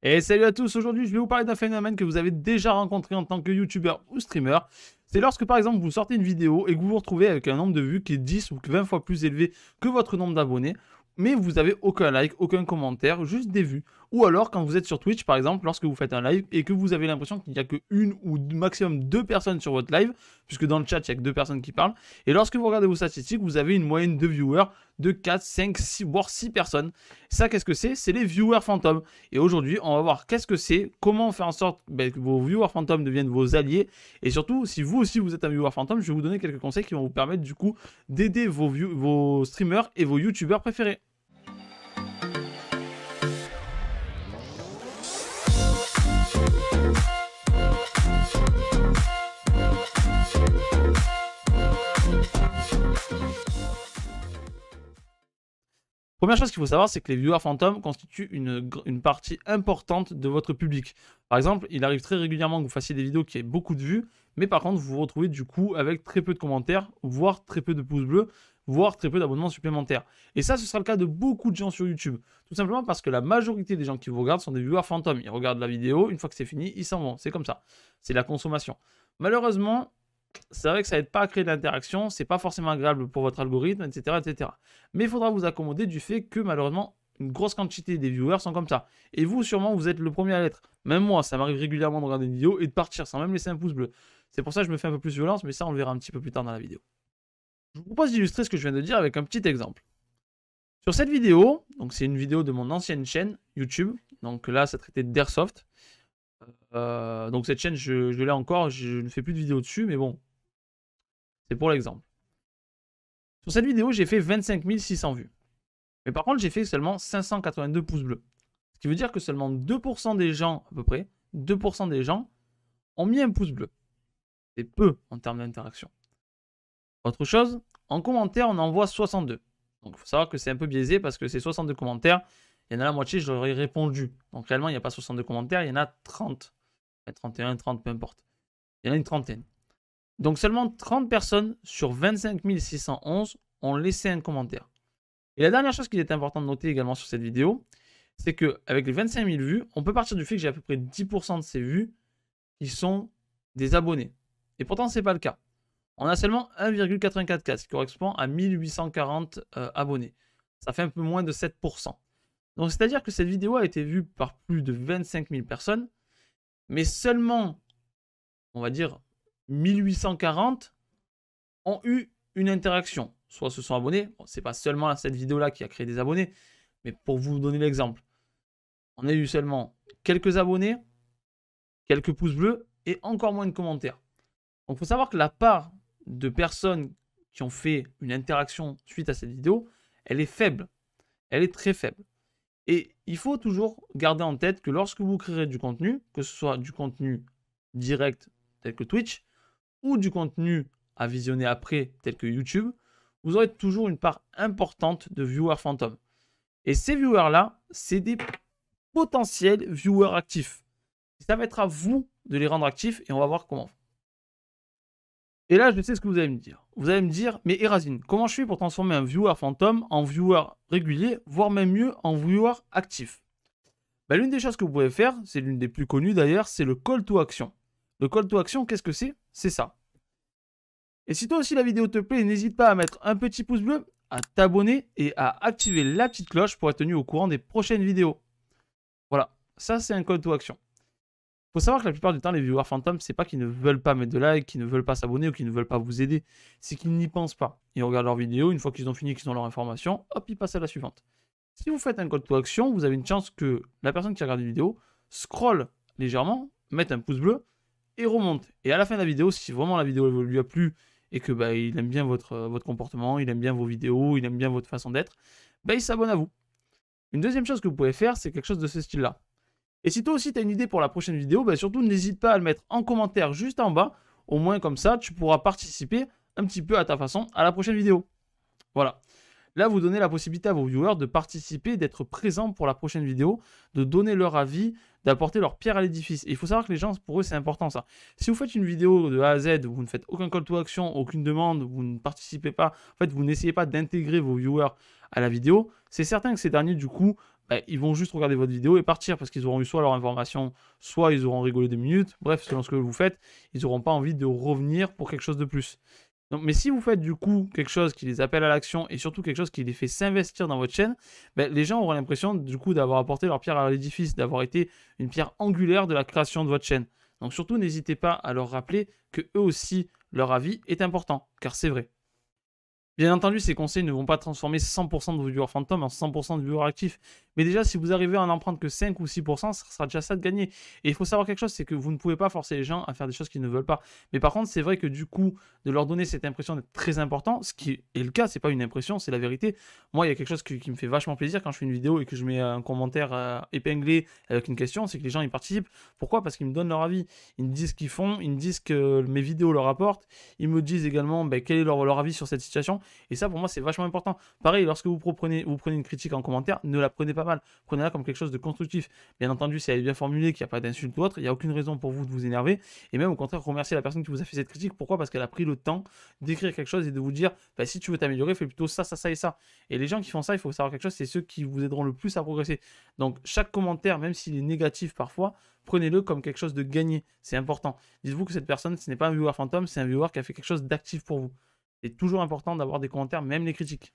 Et salut à tous, aujourd'hui je vais vous parler d'un phénomène que vous avez déjà rencontré en tant que youtubeur ou streamer. C'est lorsque par exemple vous sortez une vidéo et que vous vous retrouvez avec un nombre de vues qui est 10 ou 20 fois plus élevé que votre nombre d'abonnés, mais vous n'avez aucun like, aucun commentaire, juste des vues. Ou alors quand vous êtes sur Twitch par exemple, lorsque vous faites un live et que vous avez l'impression qu'il n'y a que une ou maximum deux personnes sur votre live, puisque dans le chat il n'y a que deux personnes qui parlent, et lorsque vous regardez vos statistiques, vous avez une moyenne de viewers de 4, 5, 6, voire 6 personnes. Ça, qu'est-ce que c'est? C'est les viewers fantômes. Et aujourd'hui, on va voir qu'est-ce que c'est, comment faire en sorte que vos viewers fantômes deviennent vos alliés. Et surtout, si vous aussi vous êtes un viewer fantôme, je vais vous donner quelques conseils qui vont vous permettre du coup d'aider vos streamers et vos youtubeurs préférés. Première chose qu'il faut savoir, c'est que les viewers fantômes constituent une partie importante de votre public. Par exemple, il arrive très régulièrement que vous fassiez des vidéos qui aient beaucoup de vues, mais par contre, vous vous retrouvez du coup avec très peu de commentaires, voire très peu de pouces bleus, voire très peu d'abonnements supplémentaires. Et ça, ce sera le cas de beaucoup de gens sur YouTube. Tout simplement parce que la majorité des gens qui vous regardent sont des viewers fantômes. Ils regardent la vidéo, une fois que c'est fini, ils s'en vont. C'est comme ça. C'est la consommation. Malheureusement, c'est vrai que ça n'aide pas à créer de l'interaction, c'est pas forcément agréable pour votre algorithme, etc., etc. Mais il faudra vous accommoder du fait que malheureusement, une grosse quantité des viewers sont comme ça. Et vous, sûrement, vous êtes le premier à l'être. Même moi, ça m'arrive régulièrement de regarder une vidéo et de partir sans même laisser un pouce bleu. C'est pour ça que je me fais un peu plus violence, mais ça, on le verra un petit peu plus tard dans la vidéo. Je vous propose d'illustrer ce que je viens de dire avec un petit exemple. Sur cette vidéo, donc c'est une vidéo de mon ancienne chaîne YouTube, donc là, ça traitait d'Airsoft. Donc cette chaîne, je l'ai encore, je ne fais plus de vidéos dessus, mais bon, c'est pour l'exemple. Sur cette vidéo, j'ai fait 25 600 vues. Mais par contre, j'ai fait seulement 582 pouces bleus. Ce qui veut dire que seulement 2% des gens, à peu près, 2% des gens ont mis un pouce bleu. C'est peu en termes d'interaction. Autre chose, en commentaire, on en voit 62. Donc il faut savoir que c'est un peu biaisé parce que ces 62 commentaires, il y en a la moitié, je leur ai répondu. Donc réellement, il n'y a pas 62 commentaires, il y en a 30. 31, 30, peu importe. Il y en a une trentaine. Donc seulement 30 personnes sur 25 611 ont laissé un commentaire. Et la dernière chose qu'il est important de noter également sur cette vidéo, c'est qu'avec les 25 000 vues, on peut partir du fait que j'ai à peu près 10% de ces vues qui sont des abonnés. Et pourtant, ce n'est pas le cas. On a seulement 1,84K, ce qui correspond à 1840 abonnés. Ça fait un peu moins de 7%. Donc c'est-à-dire que cette vidéo a été vue par plus de 25 000 personnes, mais seulement, on va dire, 1840 ont eu une interaction. Soit se sont abonnés. Bon, c'est pas seulement cette vidéo-là qui a créé des abonnés, mais pour vous donner l'exemple, on a eu seulement quelques abonnés, quelques pouces bleus et encore moins de commentaires. Donc il faut savoir que la part de personnes qui ont fait une interaction suite à cette vidéo, elle est faible. Elle est très faible. Et il faut toujours garder en tête que lorsque vous créerez du contenu, que ce soit du contenu direct tel que Twitch, ou du contenu à visionner après, tel que YouTube, vous aurez toujours une part importante de viewers fantômes. Et ces viewers-là, c'est des potentiels viewers actifs. Ça va être à vous de les rendre actifs et on va voir comment. Et là, je sais ce que vous allez me dire. Vous allez me dire, mais Erazine, comment je fais pour transformer un viewer fantôme en viewer régulier, voire même mieux, en viewer actif? L'une des choses que vous pouvez faire, c'est l'une des plus connues d'ailleurs, c'est le call to action. Le call to action, qu'est-ce que c'est? C'est ça. Et si toi aussi la vidéo te plaît, n'hésite pas à mettre un petit pouce bleu, à t'abonner et à activer la petite cloche pour être tenu au courant des prochaines vidéos. Voilà, ça c'est un call to action. Il faut savoir que la plupart du temps, les viewers fantômes, c'est pas qu'ils ne veulent pas mettre de like, qu'ils ne veulent pas s'abonner ou qu'ils ne veulent pas vous aider. C'est qu'ils n'y pensent pas. Ils regardent leur vidéo, une fois qu'ils ont fini, qu'ils ont leur information, hop, ils passent à la suivante. Si vous faites un call to action, vous avez une chance que la personne qui regarde une vidéo scrolle légèrement, mette un pouce bleu et remonte. Et à la fin de la vidéo, si vraiment la vidéo lui a plu et que il aime bien votre comportement, il aime bien vos vidéos, il aime bien votre façon d'être, il s'abonne à vous. Une deuxième chose que vous pouvez faire, c'est quelque chose de ce style-là. Et si toi aussi tu as une idée pour la prochaine vidéo, surtout n'hésite pas à le mettre en commentaire juste en bas. Au moins comme ça, tu pourras participer un petit peu à ta façon à la prochaine vidéo. Voilà. Là, vous donnez la possibilité à vos viewers de participer, d'être présents pour la prochaine vidéo, de donner leur avis, d'apporter leur pierre à l'édifice. Et il faut savoir que les gens, pour eux, c'est important ça. Si vous faites une vidéo de A à Z, vous ne faites aucun call to action, aucune demande, vous ne participez pas, en fait, vous n'essayez pas d'intégrer vos viewers à la vidéo, c'est certain que ces derniers, du coup, bah, ils vont juste regarder votre vidéo et partir parce qu'ils auront eu soit leur information, soit ils auront rigolé 2 minutes. Bref, selon ce que vous faites, ils n'auront pas envie de revenir pour quelque chose de plus. Donc, mais si vous faites du coup quelque chose qui les appelle à l'action et surtout quelque chose qui les fait s'investir dans votre chaîne, ben, les gens auront l'impression du coup d'avoir apporté leur pierre à l'édifice, d'avoir été une pierre angulaire de la création de votre chaîne. Donc surtout n'hésitez pas à leur rappeler que eux aussi, leur avis est important, car c'est vrai. Bien entendu, ces conseils ne vont pas transformer 100% de vos viewers fantômes en 100% de viewers actifs. Mais déjà, si vous arrivez à en prendre que 5 ou 6%, ça sera déjà ça de gagner. Et il faut savoir quelque chose, c'est que vous ne pouvez pas forcer les gens à faire des choses qu'ils ne veulent pas. Mais par contre, c'est vrai que du coup, de leur donner cette impression d'être très important, ce qui est le cas, c'est pas une impression, c'est la vérité. Moi, il y a quelque chose qui me fait vachement plaisir quand je fais une vidéo et que je mets un commentaire épinglé avec une question, c'est que les gens y participent. Pourquoi? Parce qu'ils me donnent leur avis. Ils me disent ce qu'ils font, ils me disent que mes vidéos leur apportent. Ils me disent également quel est leur avis sur cette situation. Et ça, pour moi, c'est vachement important. Pareil, lorsque vous prenez une critique en commentaire, ne la prenez pas mal. Prenez-la comme quelque chose de constructif. Bien entendu, si elle est bien formulée, qu'il n'y a pas d'insulte ou autre, il n'y a aucune raison pour vous de vous énerver. Et même au contraire, remercier la personne qui vous a fait cette critique. Pourquoi? Parce qu'elle a pris le temps d'écrire quelque chose et de vous dire, bah, si tu veux t'améliorer, fais plutôt ça, ça, ça et ça. Et les gens qui font ça, il faut savoir quelque chose, c'est ceux qui vous aideront le plus à progresser. Donc, chaque commentaire, même s'il est négatif parfois, prenez-le comme quelque chose de gagné. C'est important. Dites-vous que cette personne, ce n'est pas un viewer fantôme, c'est un viewer qui a fait quelque chose d'actif pour vous. C'est toujours important d'avoir des commentaires, même les critiques.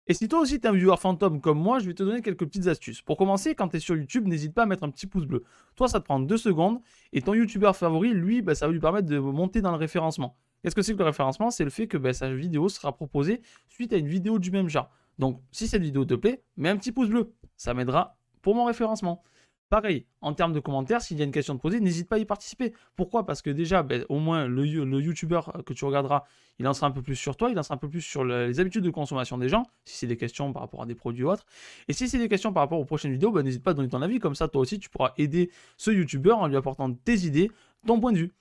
Et si toi aussi tu es un viewer fantôme comme moi, je vais te donner quelques petites astuces. Pour commencer, quand tu es sur YouTube, n'hésite pas à mettre un petit pouce bleu. Toi, ça te prend 2 secondes, et ton YouTuber favori, lui, ça va lui permettre de monter dans le référencement. Qu'est-ce que c'est que le référencement? C'est le fait que sa vidéo sera proposée suite à une vidéo du même genre. Donc, si cette vidéo te plaît, mets un petit pouce bleu. Ça m'aidera pour mon référencement. Pareil, en termes de commentaires, s'il y a une question de poser, n'hésite pas à y participer. Pourquoi? Parce que déjà, au moins, le YouTuber que tu regarderas, il en sera un peu plus sur toi, il en sera un peu plus sur les habitudes de consommation des gens, si c'est des questions par rapport à des produits ou autres. Et si c'est des questions par rapport aux prochaines vidéos, n'hésite pas à donner ton avis, comme ça, toi aussi, tu pourras aider ce YouTuber en lui apportant tes idées, ton point de vue.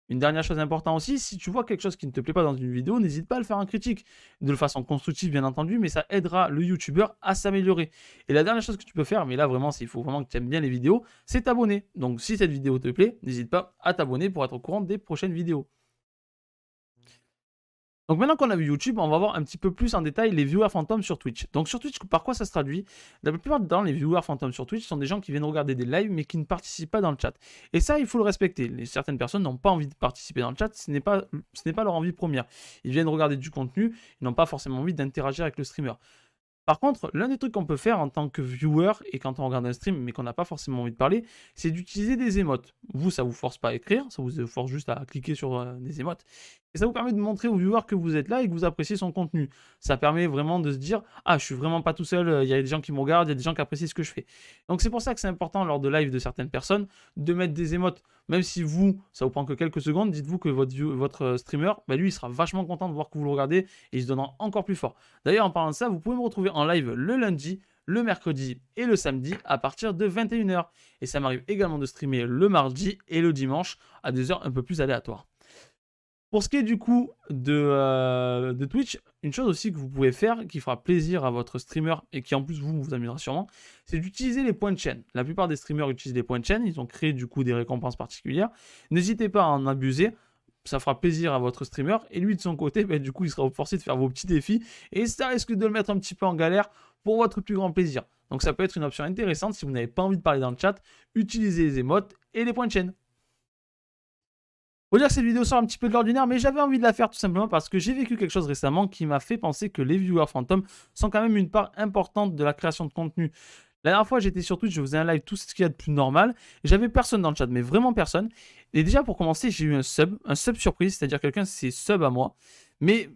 Une dernière chose importante aussi, si tu vois quelque chose qui ne te plaît pas dans une vidéo, n'hésite pas à le faire en critique, de façon constructive bien entendu, mais ça aidera le YouTuber à s'améliorer. Et la dernière chose que tu peux faire, mais là vraiment, il faut vraiment que tu aimes bien les vidéos, c'est t'abonner. Donc si cette vidéo te plaît, n'hésite pas à t'abonner pour être au courant des prochaines vidéos. Donc maintenant qu'on a vu YouTube, on va voir un petit peu plus en détail les viewers fantômes sur Twitch. Donc sur Twitch, par quoi ça se traduit? La plupart du temps, les viewers fantômes sur Twitch sont des gens qui viennent regarder des lives mais qui ne participent pas dans le chat. Et ça, il faut le respecter. Certaines personnes n'ont pas envie de participer dans le chat, ce n'est pas leur envie première. Ils viennent regarder du contenu, ils n'ont pas forcément envie d'interagir avec le streamer. Par contre, l'un des trucs qu'on peut faire en tant que viewer et quand on regarde un stream mais qu'on n'a pas forcément envie de parler, c'est d'utiliser des émotes. Vous, ça vous force pas à écrire, ça vous force juste à cliquer sur des émotes. Et ça vous permet de montrer au viewer que vous êtes là et que vous appréciez son contenu. Ça permet vraiment de se dire « Ah, je suis vraiment pas tout seul, il y a des gens qui me regardent, il y a des gens qui apprécient ce que je fais. » Donc c'est pour ça que c'est important lors de live de certaines personnes de mettre des émotes. Même si vous, ça vous prend que quelques secondes, dites-vous que votre streamer, lui, il sera vachement content de voir que vous le regardez et il se donnera encore plus fort. D'ailleurs, en parlant de ça, vous pouvez me retrouver en live le lundi, le mercredi et le samedi à partir de 21 h. Et ça m'arrive également de streamer le mardi et le dimanche à des heures un peu plus aléatoires. Pour ce qui est du coup de Twitch, une chose aussi que vous pouvez faire qui fera plaisir à votre streamer et qui en plus vous amusera sûrement, c'est d'utiliser les points de chaîne. La plupart des streamers utilisent les points de chaîne, ils ont créé du coup des récompenses particulières. N'hésitez pas à en abuser, ça fera plaisir à votre streamer et lui de son côté, du coup il sera forcé de faire vos petits défis et ça risque de le mettre un petit peu en galère pour votre plus grand plaisir. Donc ça peut être une option intéressante si vous n'avez pas envie de parler dans le chat, utilisez les émotes et les points de chaîne. Faut dire que cette vidéo sort un petit peu de l'ordinaire, mais j'avais envie de la faire tout simplement parce que j'ai vécu quelque chose récemment qui m'a fait penser que les viewers fantômes sont quand même une part importante de la création de contenu. La dernière fois, j'étais sur Twitch, je faisais un live, tout ce qu'il y a de plus normal, et j'avais personne dans le chat, mais vraiment personne. Et déjà, pour commencer, j'ai eu un sub surprise, c'est-à-dire quelqu'un s'est sub à moi, mais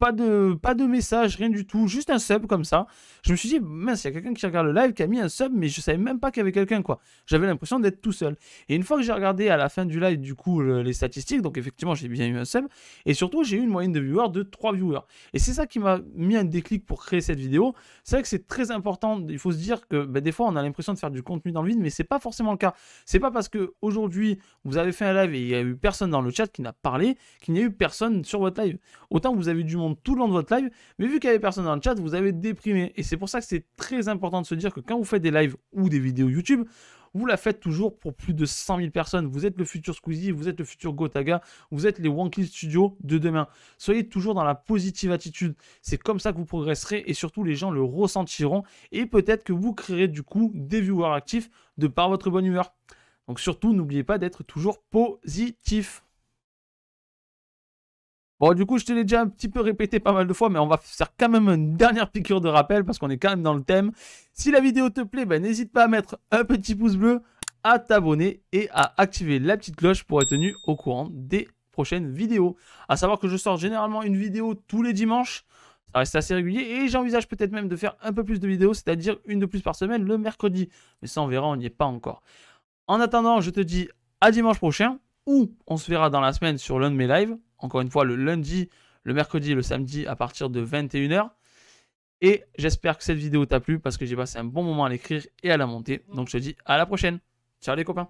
pas de message, rien du tout, juste un sub comme ça. Je me suis dit, mince, il y a quelqu'un qui regarde le live qui a mis un sub, mais je savais même pas qu'il y avait quelqu'un, quoi. J'avais l'impression d'être tout seul. Et une fois que j'ai regardé à la fin du live, du coup, les statistiques, donc effectivement, j'ai bien eu un sub, et surtout, j'ai eu une moyenne de viewers de 3 viewers. Et c'est ça qui m'a mis un déclic pour créer cette vidéo. C'est vrai que c'est très important, il faut se dire que des fois, on a l'impression de faire du contenu dans le vide, mais c'est pas forcément le cas. C'est pas parce que aujourd'hui vous avez fait un live et il y a eu personne dans le chat qui n'a parlé, qu'il n'y a eu personne sur votre live. Autant vous avez du monde tout le long de votre live, mais vu qu'il n'y avait personne dans le chat, vous avez déprimé. Et c'est pour ça que c'est très important de se dire que quand vous faites des lives ou des vidéos YouTube, vous la faites toujours pour plus de 100 000 personnes. Vous êtes le futur Squeezie, vous êtes le futur Gotaga, vous êtes les Wonky Studio de demain. Soyez toujours dans la positive attitude. C'est comme ça que vous progresserez et surtout les gens le ressentiront et peut-être que vous créerez du coup des viewers actifs de par votre bonne humeur. Donc surtout, n'oubliez pas d'être toujours positif. Bon, du coup, je te l'ai déjà un petit peu répété pas mal de fois, mais on va faire quand même une dernière piqûre de rappel parce qu'on est quand même dans le thème. Si la vidéo te plaît, ben, n'hésite pas à mettre un petit pouce bleu, à t'abonner et à activer la petite cloche pour être tenu au courant des prochaines vidéos. À savoir que je sors généralement une vidéo tous les dimanches. Ça reste assez régulier et j'envisage peut-être même de faire un peu plus de vidéos, c'est-à-dire une de plus par semaine le mercredi. Mais ça, on verra, on n'y est pas encore. En attendant, je te dis à dimanche prochain ou on se verra dans la semaine sur l'un de mes lives. Encore une fois, le lundi, le mercredi et le samedi à partir de 21 h. Et j'espère que cette vidéo t'a plu parce que j'ai passé un bon moment à l'écrire et à la monter. Donc je te dis à la prochaine. Ciao les copains.